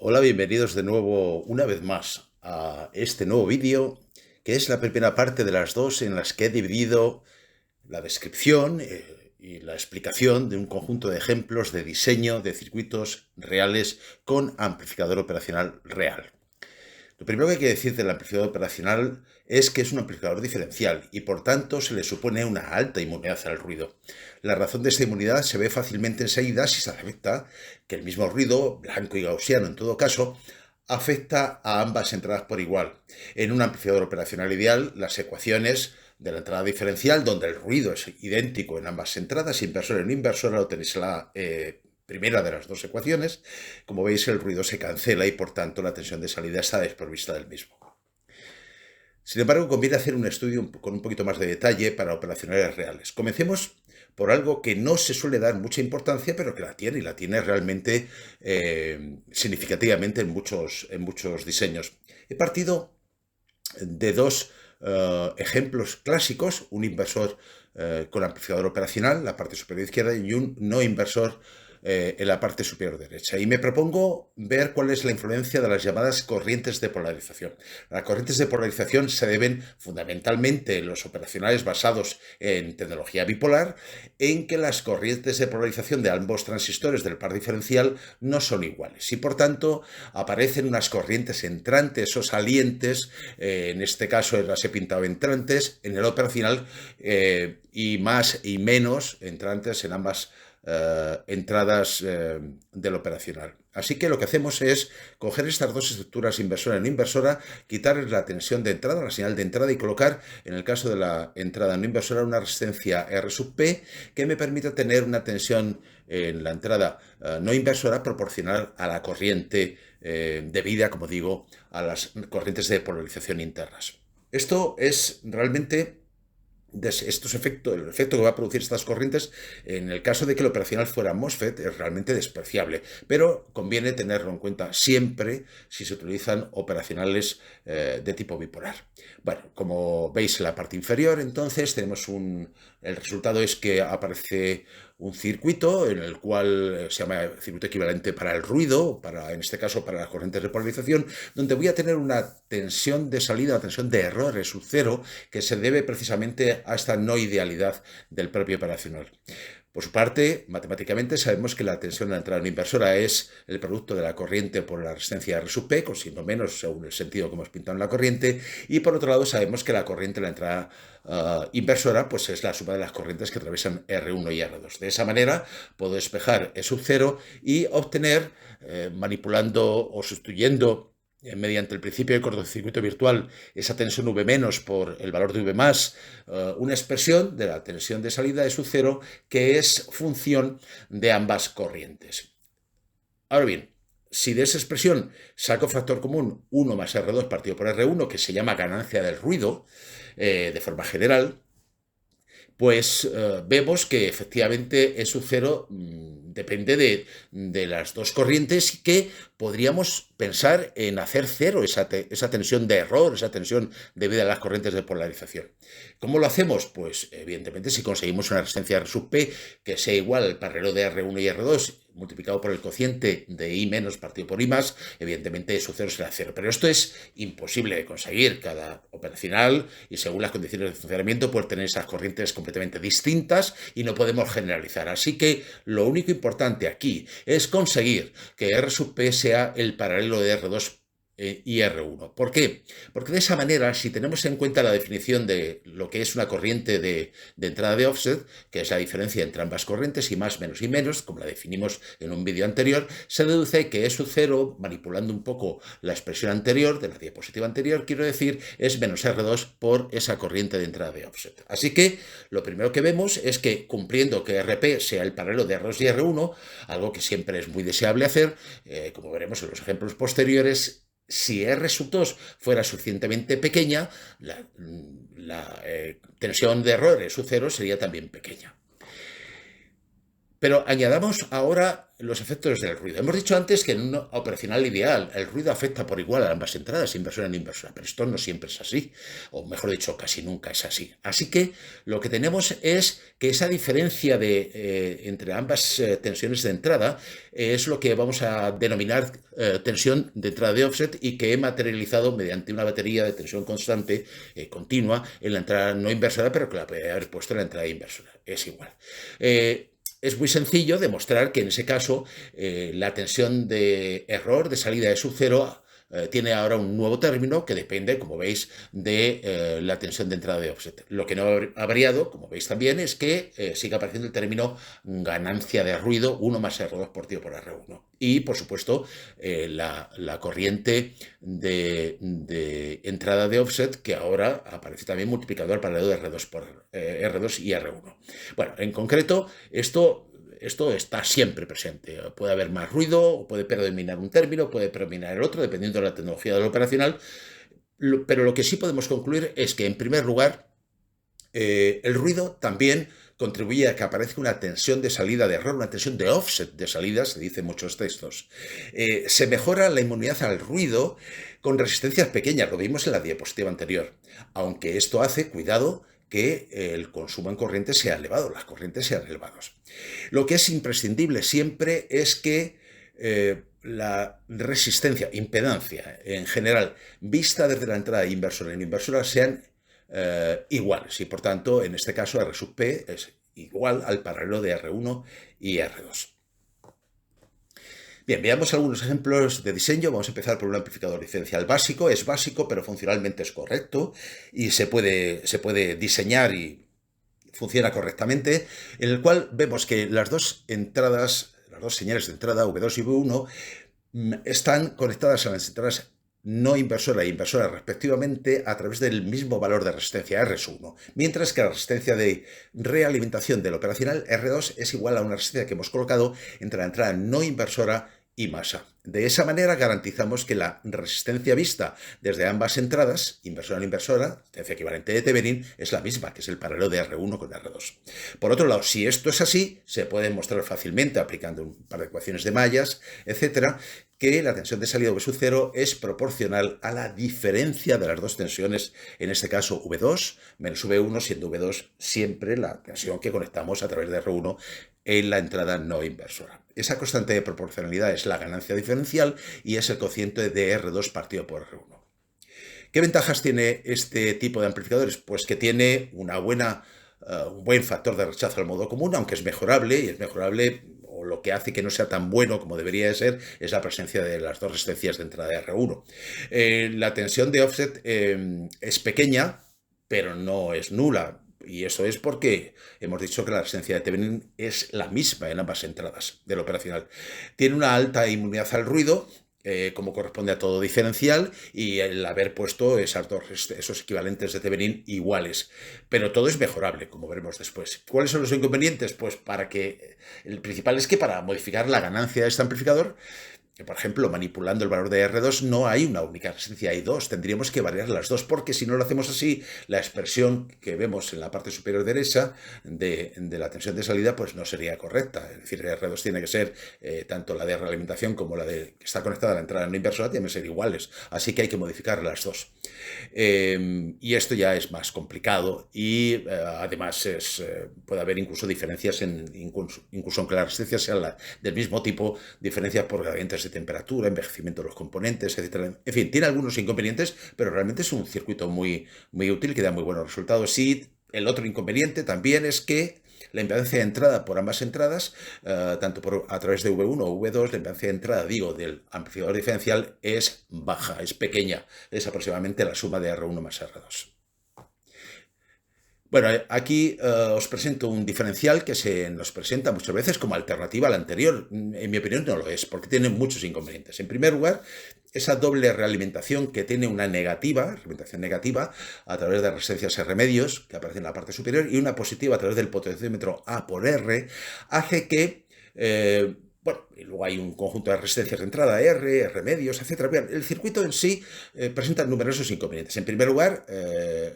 Hola, bienvenidos de nuevo, una vez más, a este nuevo vídeo, que es la primera parte de las dos en las que he dividido la descripción y la explicación de un conjunto de ejemplos de diseño de circuitos reales con amplificador operacional real. Lo primero que hay que decir del amplificador operacional es que es un amplificador diferencial y por tanto se le supone una alta inmunidad al ruido. La razón de esta inmunidad se ve fácilmente enseguida si se acepta que el mismo ruido, blanco y gaussiano en todo caso, afecta a ambas entradas por igual. En un amplificador operacional ideal, las ecuaciones de la entrada diferencial, donde el ruido es idéntico en ambas entradas, inversora en inversora, lo tenéis en la primera de las dos ecuaciones. Como veis, el ruido se cancela y por tanto la tensión de salida está desprovista del mismo. Sin embargo, conviene hacer un estudio con un poquito más de detalle para operacionales reales. Comencemos por algo que no se suele dar mucha importancia, pero que la tiene, y la tiene realmente significativamente en muchos diseños. He partido de dos ejemplos clásicos, un inversor con amplificador operacional, la parte superior izquierda, y un no inversor en la parte superior derecha. Y me propongo ver cuál es la influencia de las llamadas corrientes de polarización. Las corrientes de polarización se deben fundamentalmente en los operacionales basados en tecnología bipolar, en que las corrientes de polarización de ambos transistores del par diferencial no son iguales y por tanto aparecen unas corrientes entrantes o salientes, en este caso las he pintado entrantes en el operacional, y más y menos entrantes en ambas entradas del operacional. Así que lo que hacemos es coger estas dos estructuras inversora en inversora, quitarles la tensión de entrada, la señal de entrada, y colocar, en el caso de la entrada no inversora, una resistencia R sub P que me permita tener una tensión en la entrada no inversora proporcional a la corriente debida, como digo, a las corrientes de polarización internas. Esto es realmente el efecto que va a producir estas corrientes en el caso de que el operacional fuera MOSFET es realmente despreciable, pero conviene tenerlo en cuenta siempre si se utilizan operacionales de tipo bipolar. Bueno, como veis en la parte inferior, entonces tenemos el resultado es que aparece un circuito en el cual se llama circuito equivalente para el ruido, en este caso para las corrientes de polarización, donde voy a tener una tensión de salida, una tensión de error R sub 0, que se debe precisamente a esta no idealidad del propio operacional. Por su parte, matemáticamente sabemos que la tensión de la entrada no inversora es el producto de la corriente por la resistencia R sub P, con signo menos según el sentido que hemos pintado en la corriente, y por otro lado sabemos que la corriente de la entrada inversora pues es la suma de las corrientes que atraviesan R1 y R2. De esa manera puedo despejar E sub 0 y obtener, manipulando o sustituyendo mediante el principio de cortocircuito virtual esa tensión V menos por el valor de V más, una expresión de la tensión de salida de su cero que es función de ambas corrientes. Ahora bien, si de esa expresión saco factor común 1 más R2 partido por R1, que se llama ganancia del ruido, de forma general, pues vemos que efectivamente E sub 0 depende de las dos corrientes y que podríamos pensar en hacer cero esa tensión de error, esa tensión debida a las corrientes de polarización. ¿Cómo lo hacemos? Pues evidentemente si conseguimos una resistencia R sub P que sea igual al paralelo de R1 y R2 multiplicado por el cociente de I menos partido por I más, evidentemente E sub 0 será cero. Pero esto es imposible de conseguir. Cada operacional y según las condiciones de funcionamiento puede tener esas corrientes completamente distintas y no podemos generalizar. Así que lo único importante aquí es conseguir que R sub P sea el paralelo de R2 y R1. ¿Por qué? Porque de esa manera, si tenemos en cuenta la definición de lo que es una corriente de entrada de offset, que es la diferencia entre ambas corrientes, y más, menos y menos, como la definimos en un vídeo anterior, se deduce que E sub 0, manipulando un poco la expresión anterior, de la diapositiva anterior, quiero decir, es menos R2 por esa corriente de entrada de offset. Así que lo primero que vemos es que cumpliendo que RP sea el paralelo de R2 y R1, algo que siempre es muy deseable hacer, como veremos en los ejemplos posteriores, si R sub 2 fuera suficientemente pequeña, la tensión de error R sub 0 sería también pequeña. Pero añadamos ahora los efectos del ruido. Hemos dicho antes que en una operacional ideal el ruido afecta por igual a ambas entradas, inversora e inversora, pero esto no siempre es así, o mejor dicho, casi nunca es así. Así que lo que tenemos es que esa diferencia entre ambas tensiones de entrada es lo que vamos a denominar tensión de entrada de offset y que he materializado mediante una batería de tensión constante, continua, en la entrada no inversora, pero que la podría haber puesto en la entrada inversora. Es igual. Es muy sencillo demostrar que en ese caso la tensión de error de salida de sub cero tiene ahora un nuevo término que depende, como veis, de la tensión de entrada de offset. Lo que no ha variado, como veis también, es que sigue apareciendo el término ganancia de ruido 1 más R2 partido por R1. Y, por supuesto, la corriente de entrada de offset, que ahora aparece también multiplicado al paralelo de R2 por R2 y R1. Bueno, en concreto, esto está siempre presente. Puede haber más ruido, puede predominar un término, puede predominar el otro, dependiendo de la tecnología del operacional. Pero lo que sí podemos concluir es que, en primer lugar, el ruido también contribuye a que aparezca una tensión de salida de error, una tensión de offset de salida, se dice en muchos textos. Se mejora la inmunidad al ruido con resistencias pequeñas, lo vimos en la diapositiva anterior, aunque esto hace, cuidado, que el consumo en corriente sea elevado, las corrientes sean elevadas. Lo que es imprescindible siempre es que la resistencia, impedancia en general, vista desde la entrada inversora e inversora, sean iguales y por tanto en este caso R sub P es igual al paralelo de R1 y R2. Bien, veamos algunos ejemplos de diseño. Vamos a empezar por un amplificador diferencial básico. Es básico, pero funcionalmente es correcto y se puede diseñar y funciona correctamente, en el cual vemos que las dos entradas, las dos señales de entrada, V2 y V1, están conectadas a las entradas no inversora e inversora respectivamente a través del mismo valor de resistencia R1, mientras que la resistencia de realimentación del operacional R2 es igual a una resistencia que hemos colocado entre la entrada no inversora y masa. De esa manera garantizamos que la resistencia vista desde ambas entradas, inversora e inversora, resistencia equivalente de Thevenin, es la misma, que es el paralelo de R1 con R2. Por otro lado, si esto es así, se puede demostrar fácilmente aplicando un par de ecuaciones de mallas, etcétera, que la tensión de salida V sub 0 es proporcional a la diferencia de las dos tensiones, en este caso V2 menos V1, siendo V2 siempre la tensión que conectamos a través de R1 en la entrada no inversora. Esa constante de proporcionalidad es la ganancia diferencial y es el cociente de R2 partido por R1. ¿Qué ventajas tiene este tipo de amplificadores? Pues que tiene un buen factor de rechazo al modo común, aunque es mejorable, y es mejorable, o lo que hace que no sea tan bueno como debería de ser, es la presencia de las dos resistencias de entrada de R1. La tensión de offset es pequeña, pero no es nula. Y eso es porque hemos dicho que la resistencia de Thevenin es la misma en ambas entradas del operacional. Tiene una alta inmunidad al ruido, como corresponde a todo diferencial, y el haber puesto esos equivalentes de Thevenin iguales. Pero todo es mejorable, como veremos después. ¿Cuáles son los inconvenientes? Pues el principal es que para modificar la ganancia de este amplificador, que, por ejemplo, manipulando el valor de R2 no hay una única resistencia, hay dos. Tendríamos que variar las dos, porque si no lo hacemos así, la expresión que vemos en la parte superior derecha de la tensión de salida pues no sería correcta. Es decir, R2 tiene que ser, tanto la de realimentación como la de que está conectada a la entrada no inversora, tienen que ser iguales. Así que hay que modificar las dos. Y esto ya es más complicado y además puede haber incluso diferencias, incluso aunque la resistencia sea del mismo tipo, diferencias por gradientes de temperatura, envejecimiento de los componentes, etc. En fin, tiene algunos inconvenientes, pero realmente es un circuito muy, muy útil que da muy buenos resultados. Y el otro inconveniente también es que la impedancia de entrada por ambas entradas, tanto a través de V1 o V2, la impedancia de entrada, del amplificador diferencial es baja, es pequeña, es aproximadamente la suma de R1 más R2. Bueno, aquí os presento un diferencial que se nos presenta muchas veces como alternativa al anterior. En mi opinión no lo es, porque tiene muchos inconvenientes. En primer lugar, esa doble realimentación que tiene una realimentación negativa a través de resistencias R medios, que aparecen en la parte superior, y una positiva a través del potenciómetro A por R, hace que Bueno, y luego hay un conjunto de resistencias de entrada, R medios, etc. Bien, el circuito en sí presenta numerosos inconvenientes. En primer lugar,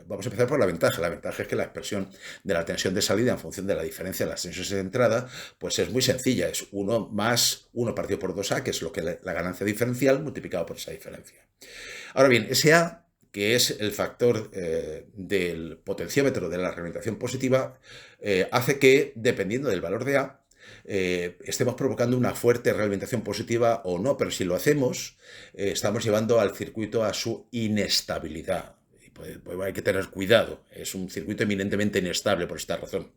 vamos a empezar por la ventaja. La ventaja es que la expresión de la tensión de salida en función de la diferencia de las tensiones de entrada, pues es muy sencilla. Es 1 más 1 partido por 2A, que es lo que la ganancia diferencial multiplicado por esa diferencia. Ahora bien, ese A, que es el factor del potenciómetro de la realimentación positiva, hace que, dependiendo del valor de A, estemos provocando una fuerte realimentación positiva o no, pero si lo hacemos, estamos llevando al circuito a su inestabilidad. Pues hay que tener cuidado, es un circuito eminentemente inestable por esta razón.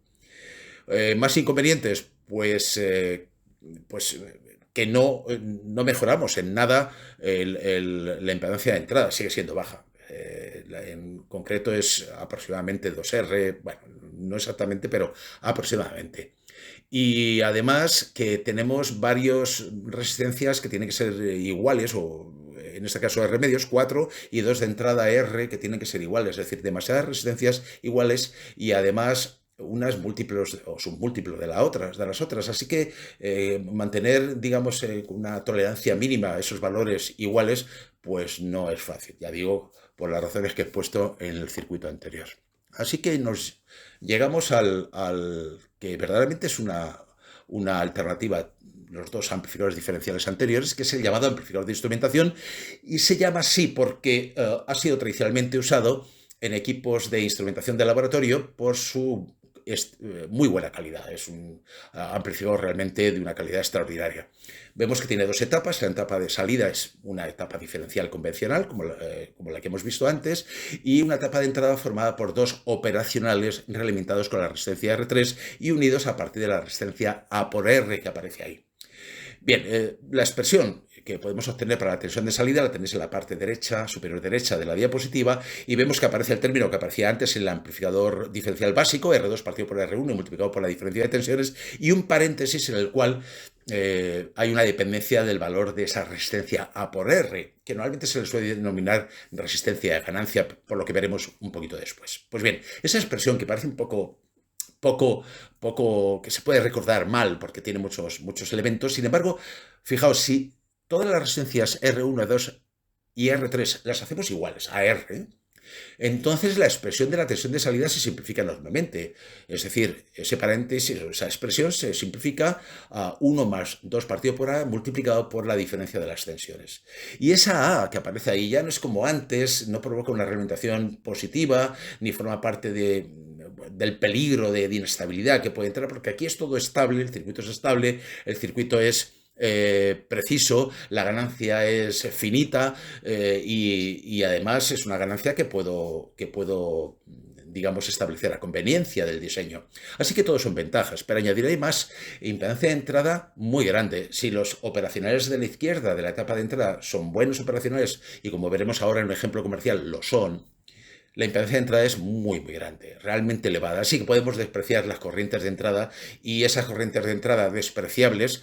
Más inconvenientes, pues que no mejoramos en nada la impedancia de entrada, sigue siendo baja. En concreto es aproximadamente 2R, bueno, no exactamente, pero aproximadamente. Y además que tenemos varias resistencias que tienen que ser iguales, o en este caso R medios, 4, y 2 de entrada R que tienen que ser iguales, es decir, demasiadas resistencias iguales y además unas múltiplos o submúltiplo de las otras. Así que mantener, digamos, una tolerancia mínima a esos valores iguales, pues no es fácil, ya digo, por las razones que he puesto en el circuito anterior. Así que nos llegamos al que verdaderamente es una alternativa, los dos amplificadores diferenciales anteriores, que es el llamado amplificador de instrumentación, y se llama así porque ha sido tradicionalmente usado en equipos de instrumentación de laboratorio por su muy buena calidad. Es un amplificador realmente de una calidad extraordinaria. Vemos que tiene dos etapas. La etapa de salida es una etapa diferencial convencional, como la que hemos visto antes, y una etapa de entrada formada por dos operacionales realimentados con la resistencia R3 y unidos a partir de la resistencia A por R que aparece ahí. Bien, la expresión que podemos obtener para la tensión de salida la tenéis en la parte derecha, superior derecha de la diapositiva, y vemos que aparece el término que aparecía antes en el amplificador diferencial básico, R2 partido por R1 multiplicado por la diferencia de tensiones, y un paréntesis en el cual hay una dependencia del valor de esa resistencia A por R, que normalmente se le suele denominar resistencia de ganancia, por lo que veremos un poquito después. Pues bien, esa expresión que parece un poco que se puede recordar mal porque tiene muchos elementos. Sin embargo, fijaos, si todas las resistencias R1, R2 y R3 las hacemos iguales a R, entonces la expresión de la tensión de salida se simplifica enormemente. Es decir, ese paréntesis, esa expresión se simplifica a 1 más 2 partido por A multiplicado por la diferencia de las tensiones. Y esa A que aparece ahí ya no es como antes, no provoca una realimentación positiva, ni forma parte del peligro de inestabilidad que puede entrar, porque aquí es todo estable, el circuito es estable, el circuito es preciso, la ganancia es finita y además es una ganancia que puedo digamos, establecer a conveniencia del diseño. Así que todo son ventajas, pero añadiré más impedancia de entrada muy grande. Si los operacionales de la izquierda de la etapa de entrada son buenos operacionales, y como veremos ahora en un ejemplo comercial lo son, la impedancia de entrada es muy grande, realmente elevada. Así que podemos despreciar las corrientes de entrada, y esas corrientes de entrada despreciables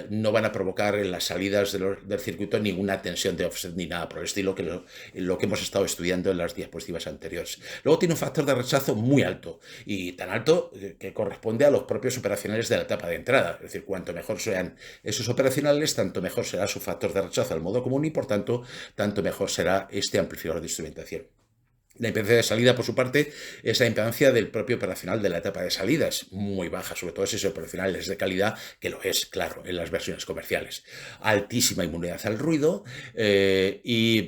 no van a provocar en las salidas del circuito ninguna tensión de offset ni nada por el estilo, que lo que hemos estado estudiando en las diapositivas anteriores. Luego tiene un factor de rechazo muy alto, y tan alto que corresponde a los propios operacionales de la etapa de entrada. Es decir, cuanto mejor sean esos operacionales, tanto mejor será su factor de rechazo al modo común y, por tanto mejor será este amplificador de instrumentación. La impedancia de salida, por su parte, es la impedancia del propio operacional de la etapa de salida. Es muy baja, sobre todo si ese operacional es de calidad, que lo es, claro, en las versiones comerciales. Altísima inmunidad al ruido y,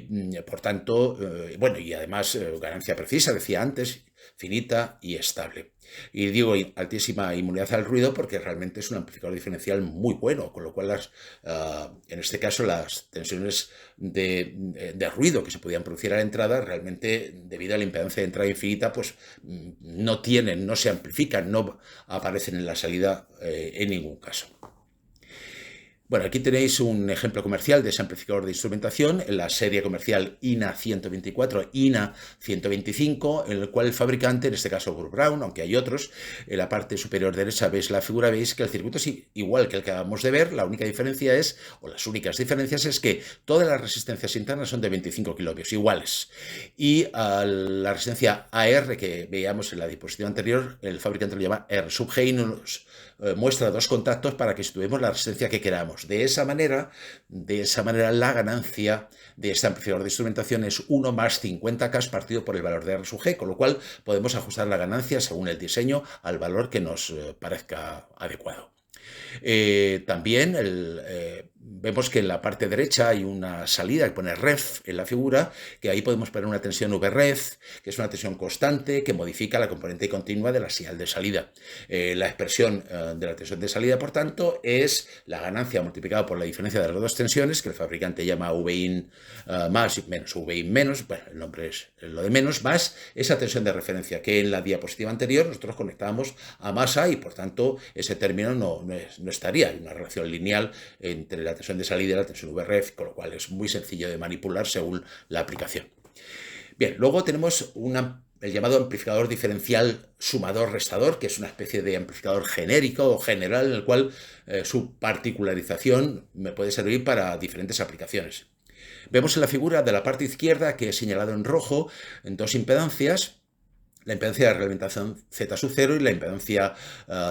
por tanto, bueno, y además ganancia precisa, decía antes, finita y estable. Y digo altísima inmunidad al ruido porque realmente es un amplificador diferencial muy bueno, con lo cual en este caso las tensiones de ruido que se podían producir a la entrada realmente, debido a la impedancia de entrada infinita, pues no se amplifican, no aparecen en la salida en ningún caso. Bueno, aquí tenéis un ejemplo comercial de ese amplificador de instrumentación en la serie comercial INA 124, INA 125, en el cual el fabricante, en este caso Group Brown, aunque hay otros, en la parte superior derecha veis la figura, veis que el circuito es igual que el que acabamos de ver, la única diferencia es, o las únicas diferencias es que todas las resistencias internas son de 25 kilohmios, iguales. Y la resistencia AR que veíamos en la diapositiva anterior, el fabricante lo llama R sub G y nos muestra dos contactos para que situemos la resistencia que queramos. De esa manera, la ganancia de este amplificador de instrumentación es 1 más 50K partido por el valor de R sub G, con lo cual podemos ajustar la ganancia según el diseño al valor que nos parezca adecuado. También vemos que en la parte derecha hay una salida que pone ref en la figura, que ahí podemos poner una tensión vref, que es una tensión constante que modifica la componente continua de la señal de salida. La expresión de la tensión de salida, por tanto, es la ganancia multiplicada por la diferencia de las dos tensiones, que el fabricante llama Vin más y menos, Vin menos, bueno, el nombre es lo de menos, más esa tensión de referencia, que en la diapositiva anterior nosotros conectábamos a masa y, por tanto, ese término no estaría en una relación lineal entre la tensión de salida y la tensión VRF, con lo cual es muy sencillo de manipular según la aplicación. Bien, luego tenemos el llamado amplificador diferencial sumador-restador, que es una especie de amplificador genérico o general en el cual su particularización me puede servir para diferentes aplicaciones. Vemos en la figura de la parte izquierda, que he señalado en rojo, en dos impedancias, la impedancia de realimentación Z sub 0 y la impedancia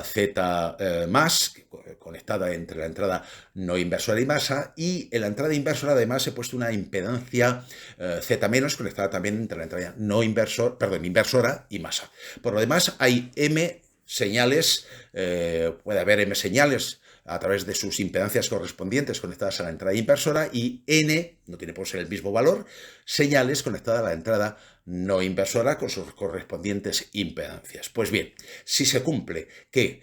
Z más, conectada entre la entrada no inversora y masa, y en la entrada inversora además he puesto una impedancia Z menos conectada también entre la entrada inversora y masa. Por lo demás hay M señales, puede haber M señales a través de sus impedancias correspondientes conectadas a la entrada inversora y N, no tiene por ser el mismo valor, señales conectadas a la entrada no inversora con sus correspondientes impedancias. Pues bien, si se cumple que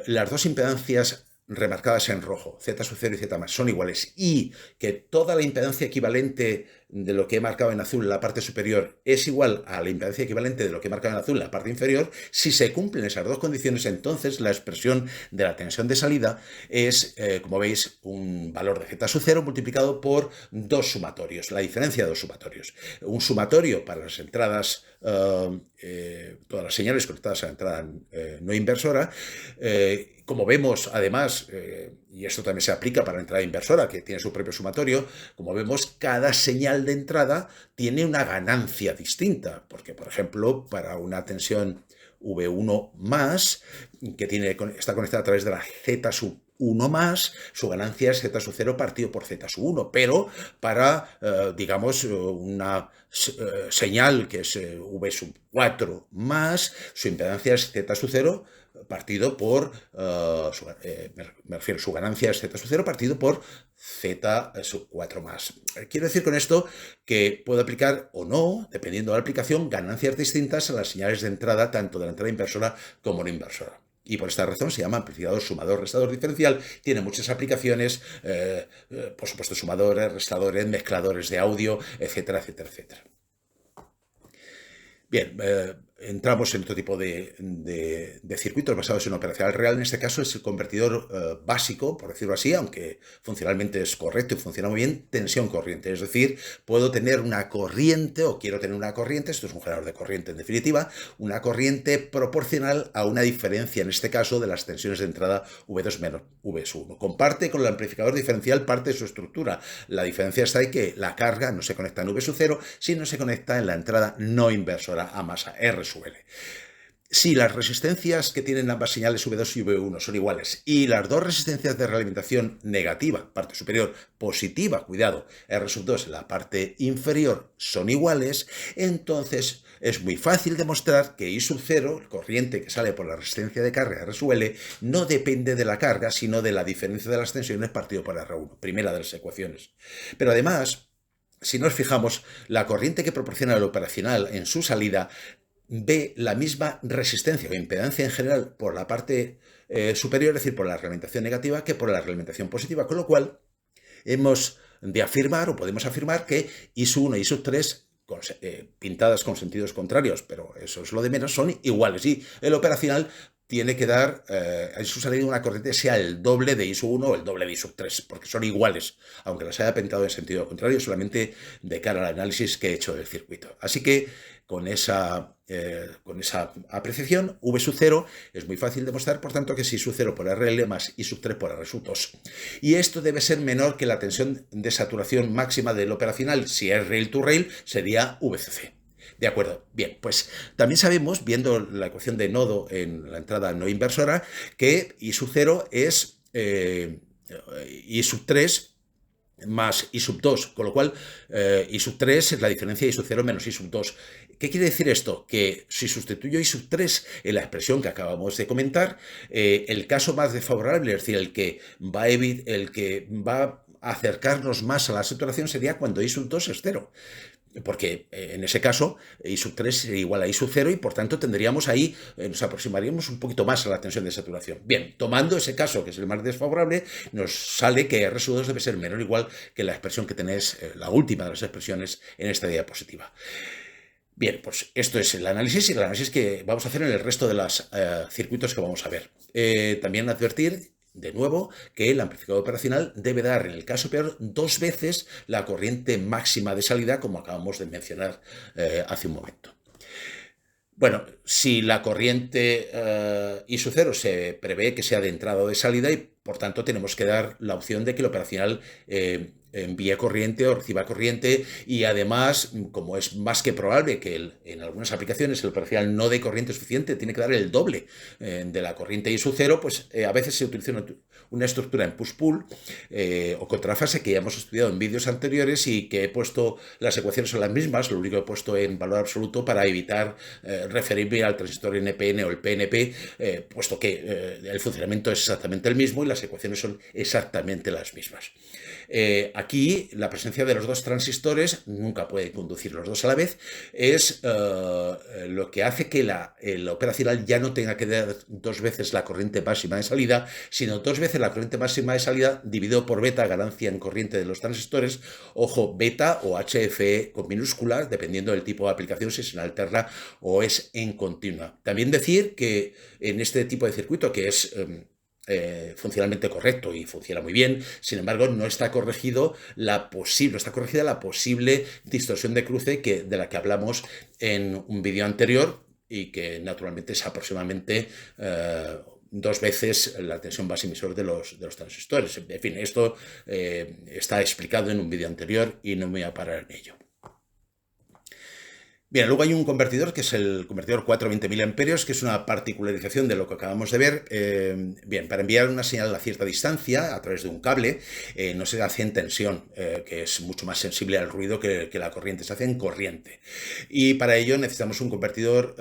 las dos impedancias remarcadas en rojo, Z sub 0 y Z más, son iguales y que toda la impedancia equivalente de lo que he marcado en azul en la parte superior es igual a la impedancia equivalente de lo que he marcado en azul en la parte inferior, si se cumplen esas dos condiciones, entonces la expresión de la tensión de salida es, como veis, un valor de Z sub 0 multiplicado por dos sumatorios, la diferencia de dos sumatorios. Un sumatorio para las entradas, todas las señales conectadas a la entrada no inversora, como vemos, además, y esto también se aplica para la entrada inversora, que tiene su propio sumatorio, como vemos, cada señal de entrada tiene una ganancia distinta, porque, por ejemplo, para una tensión V1 más, que está conectada a través de la Z sub 1 más, su ganancia es Z sub 0 partido por Z sub 1, pero para, digamos, una señal que es V sub 4 más, su impedancia es Z sub 0 partido por, me refiero, su ganancia es Z sub 0 partido por Z sub 4 más. Quiero decir con esto que puedo aplicar o no, dependiendo de la aplicación, ganancias distintas a las señales de entrada, tanto de la entrada inversora como no inversora. Y por esta razón se llama amplificador sumador restador diferencial. Tiene muchas aplicaciones, por supuesto sumadores, restadores, mezcladores de audio, etcétera, etcétera, etcétera. Bien, entramos en otro tipo de circuitos basados en operacional real. En este caso es el convertidor básico, por decirlo así, aunque funcionalmente es correcto y funciona muy bien, tensión corriente. Es decir, puedo tener una corriente o quiero tener una corriente, esto es un generador de corriente en definitiva, una corriente proporcional a una diferencia, en este caso, de las tensiones de entrada V2 menos V1. Comparte con el amplificador diferencial parte de su estructura. La diferencia está en que la carga no se conecta en V sub 0, sino se conecta en la entrada no inversora a masa R sub L. Si las resistencias que tienen ambas señales V2 y V1 son iguales y las dos resistencias de realimentación negativa, parte superior, positiva, cuidado, R sub 2 en la parte inferior, son iguales, entonces es muy fácil demostrar que I sub 0, corriente que sale por la resistencia de carga R sub L, no depende de la carga, sino de la diferencia de las tensiones partido por R1, primera de las ecuaciones. Pero además, si nos fijamos, la corriente que proporciona el operacional en su salida ve la misma resistencia o impedancia en general por la parte superior, es decir, por la realimentación negativa, que por la realimentación positiva, con lo cual hemos de afirmar o podemos afirmar que I sub 1 y I sub 3 pintadas con sentidos contrarios, pero eso es lo de menos, son iguales y el operacional tiene que dar en su salida una corriente sea el doble de I sub 1 o el doble de I sub 3, porque son iguales, aunque las haya pintado en sentido contrario, solamente de cara al análisis que he hecho del circuito. Así que con esa apreciación, V sub 0 es muy fácil demostrar, por tanto, que es I sub 0 por RL más I sub 3 por R sub 2. Y esto debe ser menor que la tensión de saturación máxima del operacional. Si es rail to rail, sería VCC. De acuerdo. Bien, pues también sabemos, viendo la ecuación de nodo en la entrada no inversora, que I sub 0 es I sub 3 más I sub 2, con lo cual I sub 3 es la diferencia de I sub 0 menos I sub 2. ¿Qué quiere decir esto? Que si sustituyo I sub 3 en la expresión que acabamos de comentar, el caso más desfavorable, es decir, el que va a acercarnos más a la saturación sería cuando I sub 2 es 0. Porque en ese caso I sub 3 sería igual a I sub 0 y por tanto tendríamos ahí, nos aproximaríamos un poquito más a la tensión de saturación. Bien, tomando ese caso que es el más desfavorable, nos sale que R sub 2 debe ser menor o igual que la expresión que tenéis, la última de las expresiones en esta diapositiva. Bien, pues esto es el análisis y el análisis que vamos a hacer en el resto de los circuitos que vamos a ver. También advertir de nuevo que el amplificador operacional debe dar, en el caso peor, 2 veces la corriente máxima de salida, como acabamos de mencionar hace un momento. Bueno, si la corriente I sub 0 se prevé que sea de entrada o de salida, y por tanto tenemos que dar la opción de que el operacional envíe corriente o reciba corriente, y además, como es más que probable que en algunas aplicaciones el operacional no dé corriente suficiente, tiene que dar el doble de la corriente I sub 0, pues a veces se utiliza una estructura en push-pull o contrafase que ya hemos estudiado en vídeos anteriores y que he puesto, las ecuaciones son las mismas, lo único que he puesto en valor absoluto para evitar referirme al transistor NPN o el PNP, puesto que el funcionamiento es exactamente el mismo y las ecuaciones son exactamente las mismas. Aquí la presencia de los dos transistores, nunca puede conducir los dos a la vez, es lo que hace que el operacional ya no tenga que dar 2 veces la corriente máxima de salida, sino 2 veces la corriente máxima de salida dividido por beta, ganancia en corriente de los transistores, ojo, beta o HFE con minúsculas, dependiendo del tipo de aplicación, si es en alterna o es en continua. También decir que en este tipo de circuito, que es funcionalmente correcto y funciona muy bien, sin embargo no está corregida la posible distorsión de cruce de la que hablamos en un vídeo anterior y que naturalmente es aproximadamente 2 veces la tensión base emisor de los transistores. En fin, esto está explicado en un vídeo anterior y no me voy a parar en ello. Bien, luego hay un convertidor que es el convertidor 420 mA, que es una particularización de lo que acabamos de ver. Bien, para enviar una señal a cierta distancia a través de un cable no se hace en tensión, que es mucho más sensible al ruido que la corriente, se hace en corriente. Y para ello necesitamos un convertidor,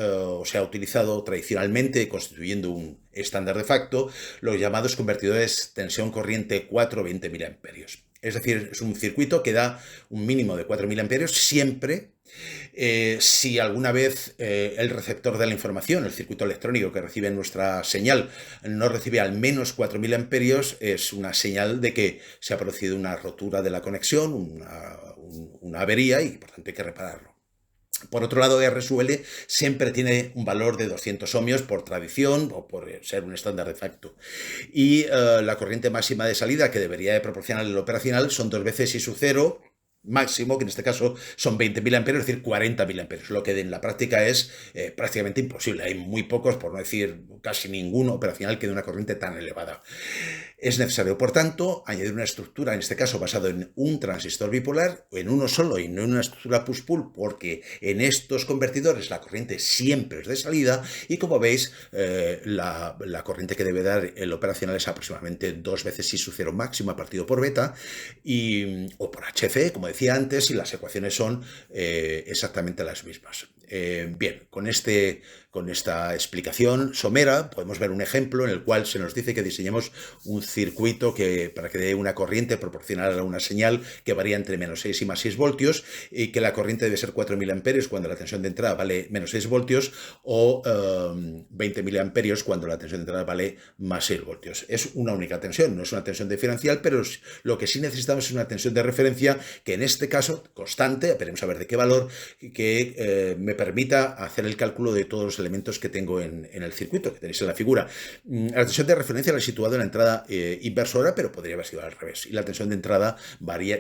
se ha utilizado tradicionalmente, constituyendo un estándar de facto, los llamados convertidores tensión-corriente 420 mA. Es decir, es un circuito que da un mínimo de 4 mA siempre. Si alguna vez el receptor de la información, el circuito electrónico que recibe nuestra señal, no recibe al menos 4 mA, es una señal de que se ha producido una rotura de la conexión, una avería, y por tanto hay que repararlo. Por otro lado, R sub L siempre tiene un valor de 200 ohmios por tradición o por ser un estándar de facto. Y la corriente máxima de salida que debería de proporcionar el operacional son 2 veces I sub 0 máximo, que en este caso son 20 mA, es decir, 40 mA, lo que en la práctica es prácticamente imposible. Hay muy pocos, por no decir casi ningún operacional que dé una corriente tan elevada. Es necesario, por tanto, añadir una estructura, en este caso basado en un transistor bipolar, en uno solo y no en una estructura push-pull, porque en estos convertidores la corriente siempre es de salida y, como veis, la corriente que debe dar el operacional es aproximadamente 2 veces I sub 0 máxima partido por beta o por HF, como decía antes, y las ecuaciones son exactamente las mismas. Bien, con esta explicación somera podemos ver un ejemplo en el cual se nos dice que diseñemos un circuito para que dé una corriente proporcional a una señal que varía entre menos 6 y más 6 voltios y que la corriente debe ser 4 mA cuando la tensión de entrada vale menos 6 voltios o 20 mA cuando la tensión de entrada vale más 6 voltios. Es una única tensión, no es una tensión diferencial, pero lo que sí necesitamos es una tensión de referencia que en este caso constante, veremos a ver de qué valor, que me permita hacer el cálculo de todos los los elementos que tengo en el circuito, que tenéis en la figura. La tensión de referencia la he situado en la entrada inversora, pero podría haber sido al revés. Y la tensión de entrada,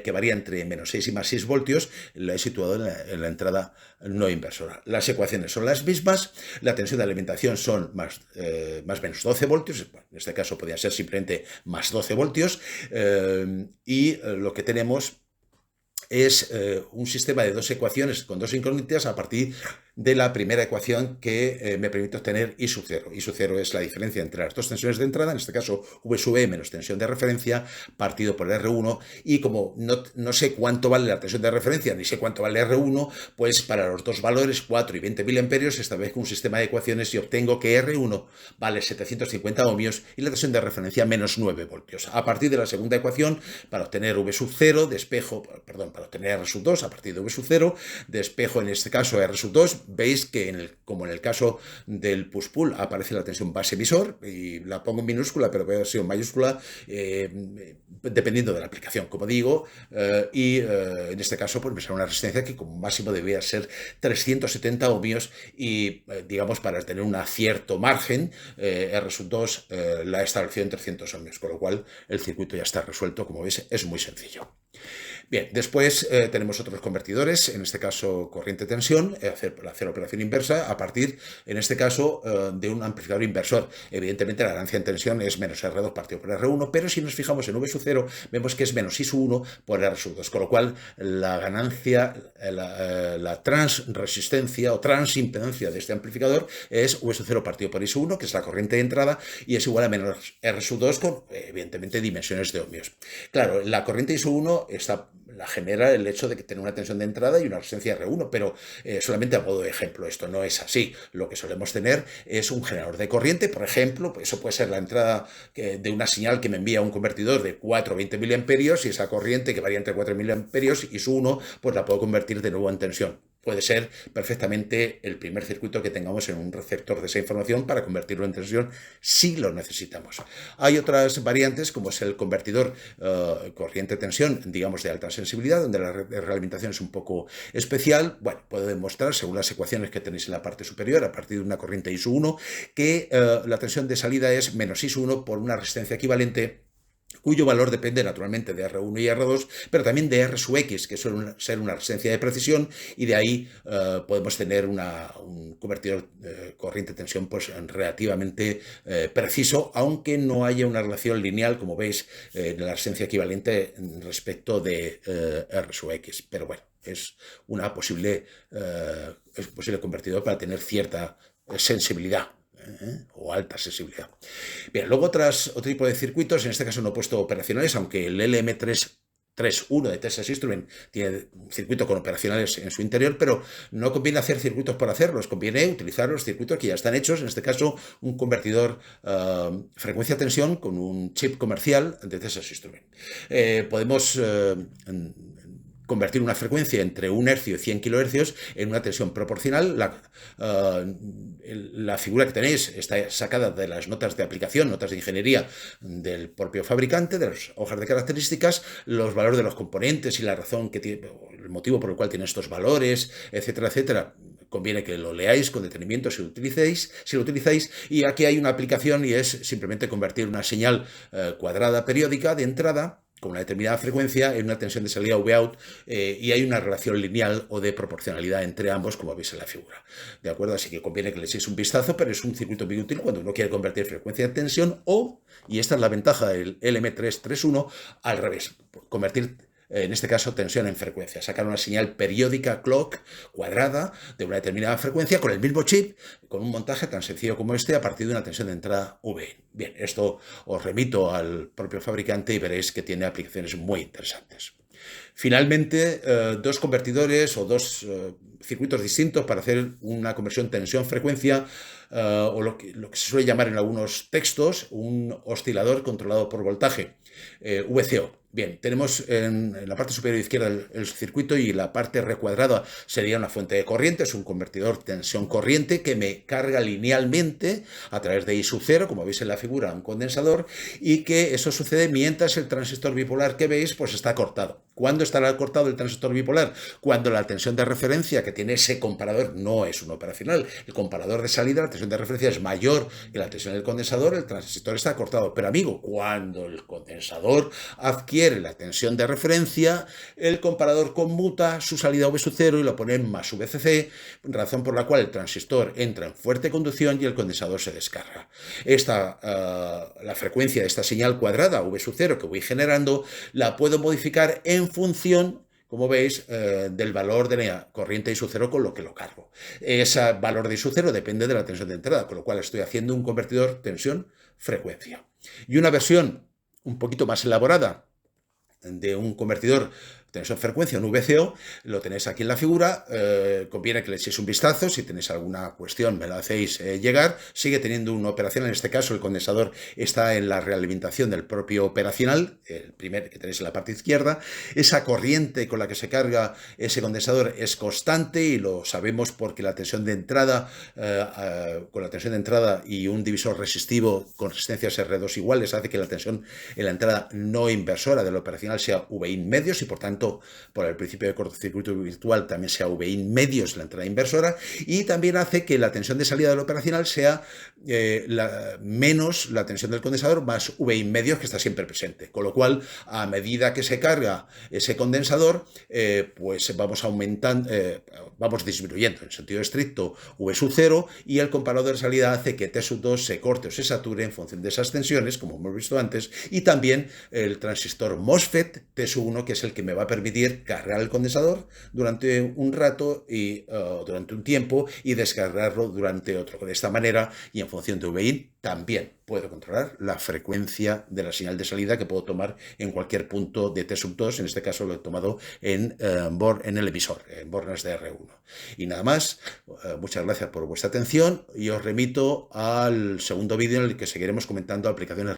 que varía entre menos 6 y más 6 voltios, la he situado en la entrada no inversora. Las ecuaciones son las mismas, la tensión de alimentación son más menos 12 voltios, bueno, en este caso podría ser simplemente más 12 voltios, y lo que tenemos es un sistema de dos ecuaciones con dos incógnitas a partir de la primera ecuación que me permite obtener I sub 0. I sub 0 es la diferencia entre las dos tensiones de entrada, en este caso V sub E menos tensión de referencia, partido por R1, y como no sé cuánto vale la tensión de referencia, ni sé cuánto vale R1, pues para los dos valores, 4 y 20 miliamperios, establezco un sistema de ecuaciones y obtengo que R1 vale 750 ohmios y la tensión de referencia menos 9 voltios. A partir de la segunda ecuación, para obtener V sub 0, para obtener R sub 2, a partir de V sub 0, despejo en este caso R sub 2, veis que como en el caso del push-pull aparece la tensión base-emisor y la pongo en minúscula, pero puede ser en mayúscula dependiendo de la aplicación, como digo, y en este caso pues me sale una resistencia que como máximo debería ser 370 ohmios y digamos para tener un cierto margen R sub 2 la he establecido en 300 ohmios, con lo cual el circuito ya está resuelto, como veis es muy sencillo. Bien, después tenemos otros convertidores, en este caso corriente-tensión, hacer operación inversa a partir, en este caso, de un amplificador inversor. Evidentemente la ganancia en tensión es menos R2 partido por R1, pero si nos fijamos en V sub 0, vemos que es menos I sub 1 por R sub 2, con lo cual la ganancia, la transresistencia o transimpedancia de este amplificador es V sub 0 partido por I sub 1, que es la corriente de entrada, y es igual a menos R sub 2 con, evidentemente, dimensiones de ohmios. Claro, la corriente I sub 1 la genera el hecho de que tener una tensión de entrada y una resistencia R1, pero solamente a modo de ejemplo, esto no es así. Lo que solemos tener es un generador de corriente, por ejemplo, pues eso puede ser la entrada de una señal que me envía un convertidor de 4 o 20 miliamperios y esa corriente que varía entre 4 miliamperios y su 1, pues la puedo convertir de nuevo en tensión. Puede ser perfectamente el primer circuito que tengamos en un receptor de esa información para convertirlo en tensión si lo necesitamos. Hay otras variantes como es el convertidor corriente-tensión, digamos de alta sensibilidad, donde la realimentación es un poco especial. Bueno, puedo demostrar, según las ecuaciones que tenéis en la parte superior, a partir de una corriente I sub 1, que la tensión de salida es menos I sub 1 por una resistencia equivalente, cuyo valor depende naturalmente de R1 y R2, pero también de R sub X, que suele ser una resistencia de precisión, y de ahí podemos tener un convertidor corriente-tensión pues, relativamente preciso, aunque no haya una relación lineal, como veis, en la resistencia equivalente respecto de R sub X. Pero bueno, es un posible convertidor para tener cierta sensibilidad. O alta sensibilidad. Bien, luego otro tipo de circuitos, en este caso no he puesto operacionales, aunque el LM331 de Texas Instruments tiene un circuito con operacionales en su interior, pero no conviene hacer circuitos por hacerlos, conviene utilizar los circuitos que ya están hechos, en este caso un convertidor frecuencia-tensión con un chip comercial de Texas Instruments. Podemos convertir una frecuencia entre 1 hercio y 100 kilohercios en una tensión proporcional. La figura que tenéis está sacada de las notas de aplicación, notas de ingeniería del propio fabricante, de las hojas de características, los valores de los componentes y la razón que tiene, el motivo por el cual tiene estos valores, etcétera, etcétera. Conviene que lo leáis con detenimiento si lo utilizáis, y aquí hay una aplicación y es simplemente convertir una señal cuadrada periódica de entrada con una determinada frecuencia en una tensión de salida V-out y hay una relación lineal o de proporcionalidad entre ambos, como veis en la figura. ¿De acuerdo? Así que conviene que le echéis un vistazo, pero es un circuito muy útil cuando uno quiere convertir frecuencia en tensión o, y esta es la ventaja del LM331, al revés, convertir en este caso tensión en frecuencia, sacar una señal periódica clock cuadrada de una determinada frecuencia con el mismo chip, con un montaje tan sencillo como este a partir de una tensión de entrada V. Bien, esto os remito al propio fabricante y veréis que tiene aplicaciones muy interesantes. Finalmente, dos convertidores o dos circuitos distintos para hacer una conversión tensión-frecuencia o lo que se suele llamar en algunos textos un oscilador controlado por voltaje, VCO. Bien, tenemos en la parte superior izquierda el circuito y la parte recuadrada sería una fuente de corriente, es un convertidor tensión-corriente que me carga linealmente a través de I sub 0, como veis en la figura, un condensador, y que eso sucede mientras el transistor bipolar que veis pues está cortado. ¿Cuándo estará cortado el transistor bipolar? Cuando la tensión de referencia que tiene ese comparador no es un operacional. El comparador de salida, la tensión de referencia es mayor que la tensión del condensador, el transistor está cortado. Pero amigo, cuando el condensador adquiere la tensión de referencia, el comparador conmuta su salida V sub 0 y lo pone en más VCC, razón por la cual el transistor entra en fuerte conducción y el condensador se descarga. La frecuencia de esta señal cuadrada V sub 0 que voy generando la puedo modificar en función, como veis, del valor de la corriente I sub 0 con lo que lo cargo. Ese valor de I sub 0 depende de la tensión de entrada, con lo cual estoy haciendo un convertidor tensión-frecuencia. Y una versión un poquito más elaborada de un convertidor tensión-frecuencia, un VCO, lo tenéis aquí en la figura. Conviene que le echéis un vistazo. Si tenéis alguna cuestión me la hacéis llegar. Sigue teniendo una operación, en este caso el condensador está en la realimentación del propio operacional, el primer que tenéis en la parte izquierda. Esa corriente con la que se carga ese condensador es constante y lo sabemos porque la tensión de entrada, con la tensión de entrada y un divisor resistivo con resistencias R2 iguales hace que la tensión en la entrada no inversora del operacional sea VIN medios y por tanto por el principio de cortocircuito virtual también sea VIN medios la entrada inversora, y también hace que la tensión de salida del operacional sea menos la tensión del condensador más VIN medios, que está siempre presente, con lo cual a medida que se carga ese condensador pues vamos aumentando, vamos disminuyendo en sentido estricto V sub 0 y el comparador de salida hace que T sub 2 se corte o se sature en función de esas tensiones, como hemos visto antes, y también el transistor MOSFET T sub 1, que es el que me va a permitir cargar el condensador durante un rato y durante un tiempo y descargarlo durante otro. De esta manera y en función de VIN también puedo controlar la frecuencia de la señal de salida que puedo tomar en cualquier punto de T sub 2. En este caso lo he tomado en el emisor, en bornes de R1. Y nada más, muchas gracias por vuestra atención y os remito al segundo vídeo en el que seguiremos comentando aplicaciones